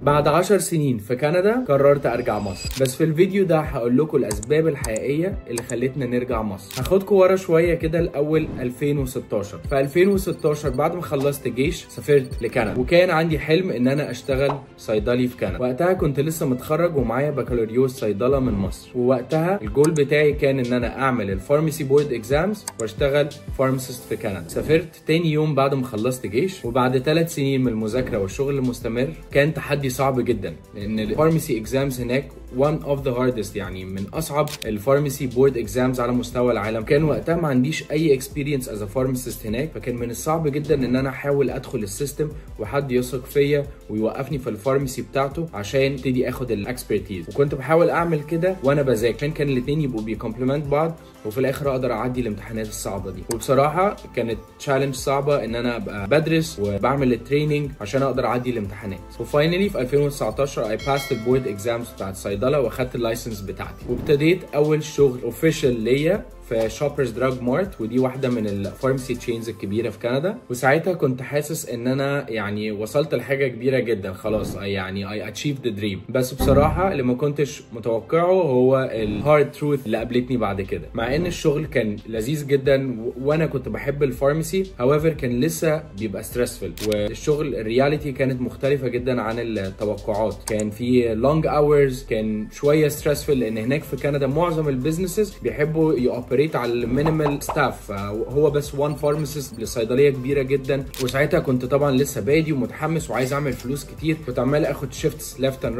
بعد 10 سنين في كندا قررت ارجع مصر، بس في الفيديو ده هقول لكم الاسباب الحقيقيه اللي خلتنا نرجع مصر. هاخدكم ورا شويه كده الاول 2016. في 2016 بعد ما خلصت جيش سافرت لكندا، وكان عندي حلم ان انا اشتغل صيدلي في كندا. وقتها كنت لسه متخرج ومعايا بكالوريوس صيدله من مصر، ووقتها الجول بتاعي كان ان انا اعمل الفارماسي بورد اكزامز واشتغل فارماسيست في كندا. سافرت تاني يوم بعد ما خلصت جيش، وبعد 3 سنين من المذاكره والشغل المستمر كان تحدي صعب جدا، لان الفارماسي اكزامز هناك one of the hardest، يعني من اصعب الفارماسي بورد اكزامز على مستوى العالم. كان وقتها ما عنديش اي اكسبيرينس از فارماسيست هناك، فكان من الصعب جدا ان انا احاول ادخل السيستم وحد يثق فيا ويوقفني في الفارماسي بتاعته عشان ابتدي اخد الاكسبرتيز. وكنت بحاول اعمل كده وانا بذاكر عشان كان الاثنين يبقوا بيكمبلمنت بعض، وفي الاخر اقدر اعدي الامتحانات الصعبه دي. وبصراحه كانت تشالنج صعبه ان انا ابقى بدرس وبعمل التريننج عشان اقدر اعدي الامتحانات. وفاينلي في 2019 اي باسد البورد اكزامز بتاعت صيدله واخدت اللايسنس بتاعتي، وابتديت اول شغل اوفيشال ليا في شوبرز دراج مارت، ودي واحده من الفارماسي تشينز الكبيره في كندا. وساعتها كنت حاسس ان انا يعني وصلت لحاجه كبيره جدا، خلاص يعني اي اتشيف ذا دريم. بس بصراحه اللي ما كنتش متوقعه هو الهارد تروث اللي قابلتني بعد كده. مع ان الشغل كان لذيذ جدا وانا كنت بحب الفارماسي، هاويفر كان لسه بيبقى ستريسفul، والشغل الرياليتي كانت مختلفه جدا عن التوقعات. كان في لونج اورز، كان شويه ستريسفul، لان هناك في كندا معظم البيزنسز بيحبوا يوبريت على المينيمال ستاف، هو بس وان فارماسيست لصيدليه كبيره جدا. وساعتها كنت طبعا لسه بادي ومتحمس وعايز اعمل فلوس كتير، كنت عمال اخد شيفتس ليفت اند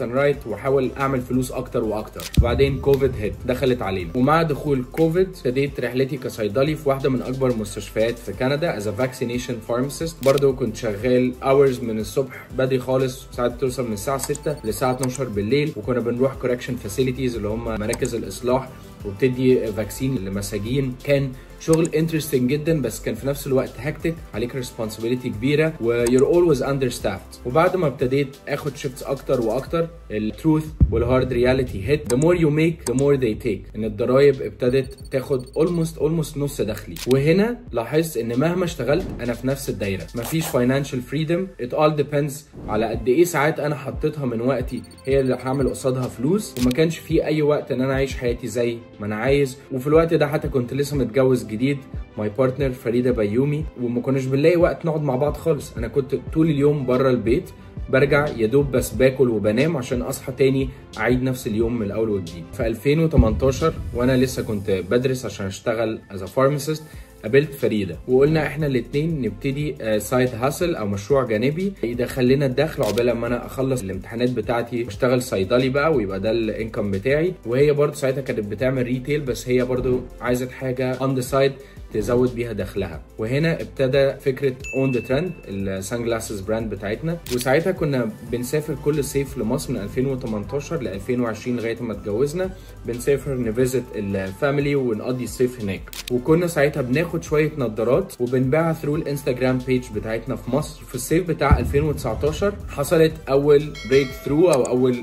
رايت واحاول اعمل فلوس اكتر واكتر. وبعدين كوفيد دخلت علينا، ومع دخول كوفيد ابتديت رحلتي كصيدلي في واحده من اكبر المستشفيات في كندا از فاكسينيشن فارماسيست. برضه كنت شغال اورز من الصبح بدري خالص، ساعات توصل من الساعه 6 للساعه 12 بالليل، وكنا بنروح كوركشن فاسيلتيز اللي هم مراكز الاصلاح وبتدي فاكسين للمساجين. كان شغل انترستنج جدا، بس كان في نفس الوقت هكتك، عليك ريسبونسبيلتي كبيره ويور اولويز اندر ستافد. وبعد ما ابتديت اخد شيفتس اكتر واكتر، التروث والهارد رياليتي هيت. the more you make the more they take، ان الضرايب ابتدت تاخد almost نص دخلي. وهنا لاحظت ان مهما اشتغلت انا في نفس الدايره، مفيش financial freedom. it all depends على قد ايه ساعات انا حطيتها من وقتي هي اللي هعمل قصادها فلوس، وما كانش في اي وقت ان انا اعيش حياتي زي ما انا عايز. وفي الوقت ده حتى كنت لسه متجوز جديد، ماي بارتنر فريده بيومي، وما كناش بنلاقي وقت نقعد مع بعض خالص. انا كنت طول اليوم بره البيت، برجع يا دوب بس باكل وبنام عشان اصحى تاني اعيد نفس اليوم من الاول وجديد. في 2018 وانا لسه كنت بدرس عشان اشتغل از فارماسيست، قابلت فريده وقلنا احنا الاثنين نبتدي سايد هاسل او مشروع جانبي يدخل لنا الدخل عقبال ما انا اخلص الامتحانات بتاعتي واشتغل صيدلي بقى ويبقى ده الانكم بتاعي. وهي برضه ساعتها كانت بتعمل ريتيل، بس هي برضه عايزه حاجه اون ذا سايد تزود بيها دخلها. وهنا ابتدى فكره اون ذا ترند السان جلاسز براند بتاعتنا. وساعتها كنا بنسافر كل صيف لمصر من 2018 ل 2020 لغايه ما اتجوزنا، بنسافر نفيزت الفاميلي ونقضي الصيف هناك. وكنا ساعتها بناخد شويه نظارات وبنبيعها ثرو الانستجرام بيج بتاعتنا في مصر. في الصيف بتاع 2019 حصلت اول بريك ثرو او اول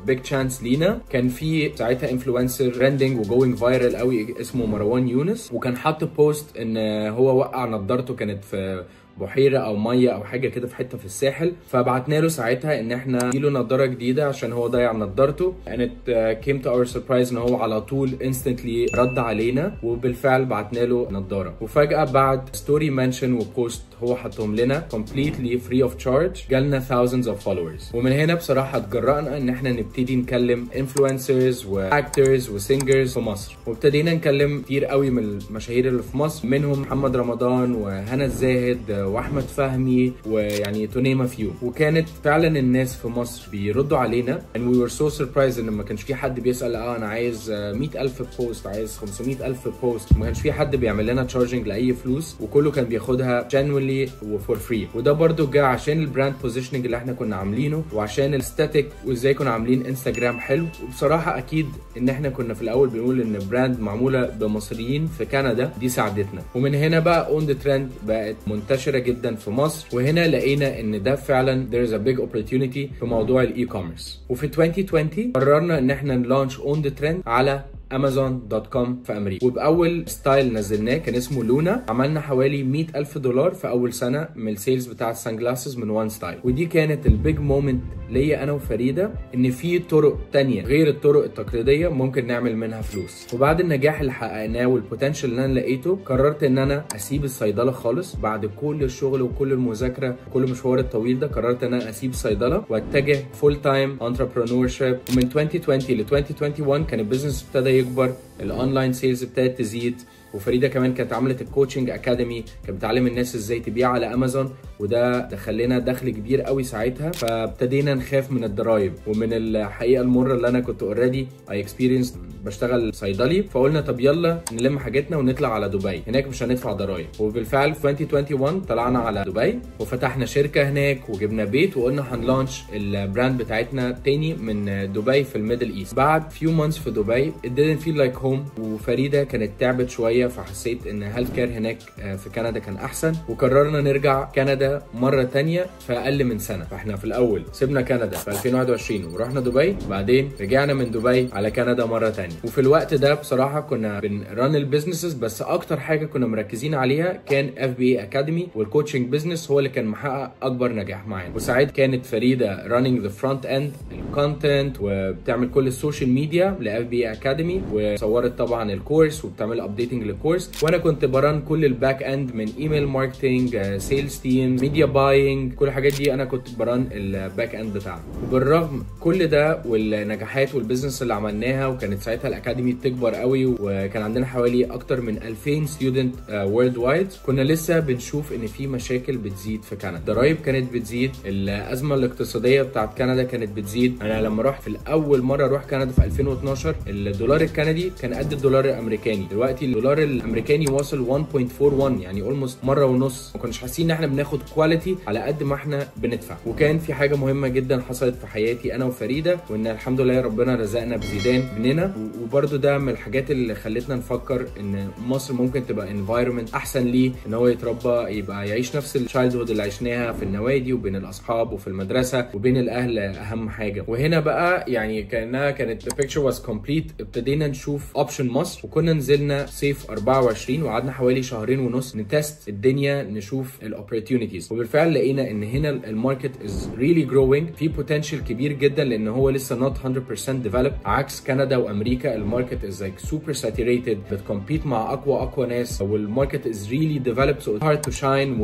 بيج تشانس لينا. كان في ساعتها انفلونسر ترندنج وجوينج فايرال قوي اسمه مروان يونس، وكان حاطط بوست ان هو وقع نظارته كانت في بحيره او ميه او حاجه كده في حته في الساحل. فبعتنا له ساعتها ان احنا نديله نظاره جديده عشان هو ضيع نظارته. and it came to our surprise ان هو على طول instantly رد علينا، وبالفعل بعتنا له نظاره. وفجاه بعد ستوري منشن وبوست هو حطهم لنا completely free of charge جالنا thousands of followers. ومن هنا بصراحه اتجرأنا ان احنا نبتدي نكلم influencers واكترز وسينجرز في مصر، وابتدينا نكلم كتير قوي من المشاهير اللي في مصر، منهم محمد رمضان وهنا الزاهد واحمد فهمي ويعني تو نيم ا فيو. وكانت فعلا الناس في مصر بيردوا علينا and we were so surprised ان ما كانش في حد بيسال انا عايز 100,000 بوست، عايز 500,000 بوست. ما كانش في حد بيعمل لنا تشارجنج لاي فلوس، وكله كان بياخدها genuinely وفور فري. وده برده جه عشان البراند بوزيشننج اللي احنا كنا عاملينه، وعشان الاستاتيك وازاي كنا عاملين انستجرام حلو. وبصراحه اكيد ان احنا كنا في الاول بنقول ان براند معموله بمصريين في كندا دي ساعدتنا. ومن هنا بقى اون ذا ترند بقت منتشره جدا في مصر، وهنا لقينا ان ده فعلا there is a big opportunity في موضوع الاي كوميرس. وفي 2020 قررنا ان احنا نلانش اون ذا ترند على امازون.com في امريكا. وباول ستايل نزلناه كان اسمه لونا، عملنا حوالي $100,000 في اول سنه من السيلز بتاعه السان جلاسز من وان ستايل. ودي كانت البيج مومنت ليا انا وفريده، ان في طرق تانية غير الطرق التقليديه ممكن نعمل منها فلوس. وبعد النجاح اللي حققناه والبوتنشال اللي انا لقيته، قررت ان انا اسيب الصيدله خالص. بعد كل الشغل وكل المذاكره وكل المشوار الطويل ده، قررت ان انا اسيب الصيدله واتجه فول تايم انتربرنور شيب. ومن 2020 ل 2021 كان البيزنس ابتدى يكبر، الاونلاين سيلز ابتدت تزيد، وفريده كمان كانت عملت الكوتشنج اكاديمي، كانت بتعلم الناس ازاي تبيع على امازون، وده دخل لنا دخل كبير قوي ساعتها. فابتدينا نخاف من الضرايب ومن الحقيقه المره اللي انا كنت اوريدي اي اكسبيرينس بشتغل صيدلي. فقلنا طب يلا نلم حاجتنا ونطلع على دبي، هناك مش هندفع ضرايب. وبالفعل في 2021 طلعنا على دبي وفتحنا شركه هناك وجبنا بيت، وقلنا هنلانش البراند بتاعتنا تاني من دبي في الميدل ايست. بعد few months في دبي it didn't feel like home، وفريده كانت تعبت شويه، فحسيت ان هيلث كير هناك في كندا كان احسن، وقررنا نرجع كندا مره تانية في اقل من سنه. فاحنا في الاول سيبنا كندا في 2021 ورحنا دبي، بعدين رجعنا من دبي على كندا مره تانية. وفي الوقت ده بصراحه كنا بنرن البيزنسز، بس اكتر حاجه كنا مركزين عليها كان FBA اكاديمي والكوتشنج بزنس، هو اللي كان محقق اكبر نجاح معانا. وساعات كانت فريده رانينج ذا فرونت اند الكونتنت، وبتعمل كل السوشيال ميديا لFBA اكاديمي، وصورت طبعا الكورس وبتعمل ابديتنج للكورس، وانا كنت بران كل الباك اند من ايميل ماركتنج، سيلز تيم، ميديا باينج، كل الحاجات دي انا كنت بران الباك اند بتاعنا. وبالرغم كل ده والنجاحات والبيزنس اللي عملناها، وكانت ساعتها الاكاديمي بتكبر قوي، وكان عندنا حوالي اكتر من 2000 ستودنت وورلد وايد، كنا لسه بنشوف ان في مشاكل بتزيد في كندا. الضرايب كانت بتزيد، الازمه الاقتصاديه بتاعت كندا كانت بتزيد. انا لما رحت في الاول مره اروح كندا في 2012 الدولار الكندي كان قد الدولار الامريكاني، دلوقتي الدولار الامريكاني واصل 1.41، يعني اولموست مره ونص. ما كناش حاسين ان احنا بناخد كواليتي على قد ما احنا بندفع. وكان في حاجه مهمه جدا حصلت في حياتي انا وفريده، وان الحمد لله ربنا رزقنا بزيدان ابننا، وبرده ده من الحاجات اللي خلتنا نفكر ان مصر ممكن تبقى انفايرمنت احسن ليه ان هو يتربى، يبقى يعيش نفس التشايلد هود اللي عشناها في النوادي وبين الاصحاب وفي المدرسه وبين الاهل اهم حاجه. وهنا بقى يعني كانت the picture was complete. ابتدينا نشوف اوبشن مصر، وكنا نزلنا صيف 24 وقعدنا حوالي شهرين ونص نتست الدنيا، نشوف الاوبورتيونيتيز. وبالفعل لقينا ان هنا الماركت از ريلي جروينج، في بوتنشال كبير جدا، لان هو لسه نوت 100% ديفلوبد، عكس كندا وامريكا الماركت از لايك سوبر ساتوريتد، بتكمبيت مع اقوى ناس، والماركت از ريلي ديفلوبد سو هارد تو شاين،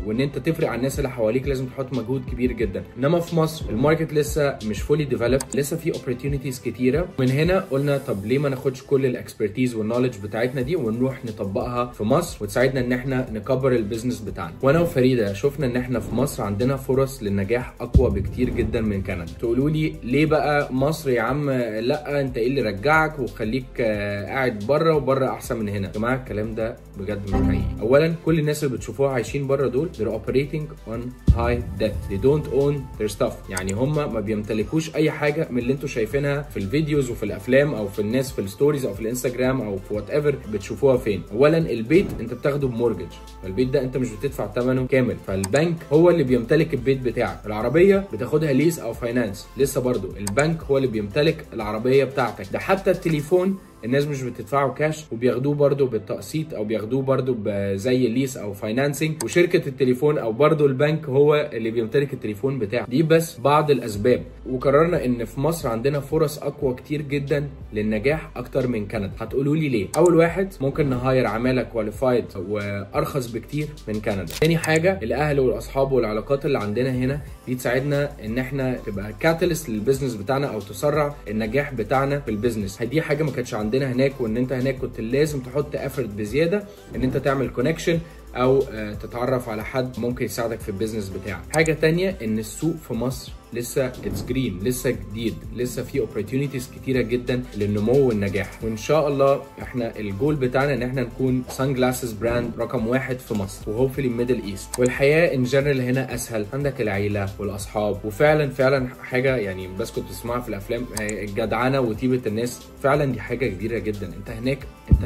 وان انت تفرق عن الناس اللي حواليك لازم تحط مجهود كبير جدا. انما في مصر الماركت لسه مش فولي ديفلوبد، لسه في اوبورتيونيتيز كتيره. من هنا قلنا طب ليه ما ناخدش كل الاكسبرتيز والنولج بتاعتنا دي ونروح نطبقها في مصر، وتساعدنا ان احنا نكبر البيزنس بتاعنا. وانا وفريده شفنا ان احنا في مصر عندنا فرص للنجاح اقوى بكتير جدا من كندا. تقولوا لي ليه بقى مصر يا عم؟ لا انت ايه اللي رجعك وخليك قاعد بره، وبره احسن من هنا؟ يا جماعه الكلام ده بجد مش حقيقي. اولا كل الناس اللي بتشوفوها عايشين بره دول they're operating on high debt, they don't own their stuff، يعني هم ما بيمتلكوش اي حاجه من اللي انتوا شايفينها في الفيديوز وفي الافلام او في الناس في الستوريز او في الانستجرام او في وات ايفر بتشوفوها فين. اولا البيت انت بتاخده بمورجج، فالبيت ده انت مش بتدفع ثمنه كامل، فالبنك هو اللي بيمتلك البيت بتاعك. العربيه بتاخدها ليس او فاينانس، لسه برضو البنك هو اللي بيمتلك العربيه بتاعتك. ده حتى التليفون الناس مش بتدفعوا كاش وبياخدوه برضو بالتقسيط او بياخدوه برضو زي ليس او فاينانسنج، وشركه التليفون او برضو البنك هو اللي بيمتلك التليفون بتاعك. دي بس بعض الاسباب. وقررنا ان في مصر عندنا فرص اقوى كتير جدا للنجاح اكتر من كندا. هتقولوا لي ليه؟ اول واحد ممكن نهاير عماله كواليفايد وارخص بكتير من كندا. تاني حاجه الاهل والاصحاب والعلاقات اللي عندنا هنا دي تساعدنا ان احنا تبقى كاتاليست للبيزنس بتاعنا او تسرع النجاح بتاعنا في البيزنس. دي حاجه ما كانتش عندنا هناك، وان انت هناك كنت لازم تحط افورت بزياده ان انت تعمل كونكشن او تتعرف على حد ممكن يساعدك في البيزنس بتاعك. حاجه تانية ان السوق في مصر لسه اتس جرين، لسه جديد، لسه في اوبورتيونيتيز كتيره جدا للنمو والنجاح. وان شاء الله احنا الجول بتاعنا ان احنا نكون سان جلاسز براند رقم 1 في مصر وهوبفلي ميدل ايست. والحياه ان جنرال هنا اسهل، عندك العيله والاصحاب، وفعلا حاجه يعني بس كنت بتسمعها في الافلام، الجدعنه وطيبه الناس، فعلا دي حاجه كبيره جدا. انت هناك انت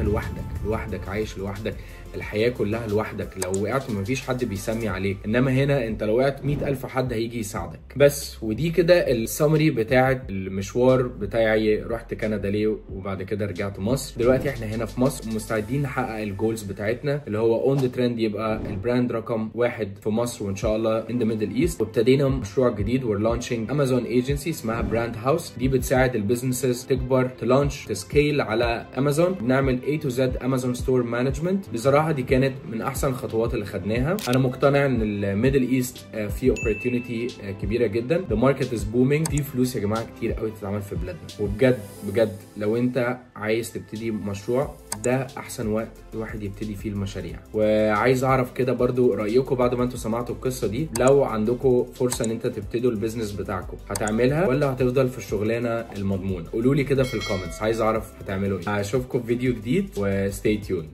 لوحدك عايش لوحدك، الحياه كلها لوحدك، لو وقعت مفيش حد بيسمي عليك. انما هنا انت لو وقعت 100,000 حد هيجي يساعدك. بس بس ودي كده السمري بتاعت المشوار بتاعي، رحت كندا ليه وبعد كده رجعت مصر. دلوقتي احنا هنا في مصر ومستعدين نحقق الجولز بتاعتنا اللي هو اون ذا ترند يبقى البراند رقم 1 في مصر وان شاء الله ان ذا ميدل ايست. وابتدينا مشروع جديد، we're launching امازون ايجنسي اسمها براند هاوس. دي بتساعد البيزنسز تكبر، تلانش، تسكيل على امازون. بنعمل A to Z امازون ستور مانجمنت. بصراحه دي كانت من احسن الخطوات اللي خدناها. انا مقتنع ان الميدل ايست في اوبورتيونيتي كبيره جدا. the market is booming. في فلوس يا جماعه كتير قوي تتعمل في بلادنا. وبجد بجد لو انت عايز تبتدي مشروع ده احسن وقت الواحد يبتدي فيه المشاريع. وعايز اعرف كده برضو رايكم بعد ما انتوا سمعتوا القصه دي. لو عندكم فرصه ان انت تبتدوا البيزنس بتاعكم هتعملها ولا هتفضل في الشغلانه المضمونه؟ قولوا لي كده في الكومنتس، عايز اعرف هتعملوا ايه. اشوفكم في فيديو جديد وستي تيوند.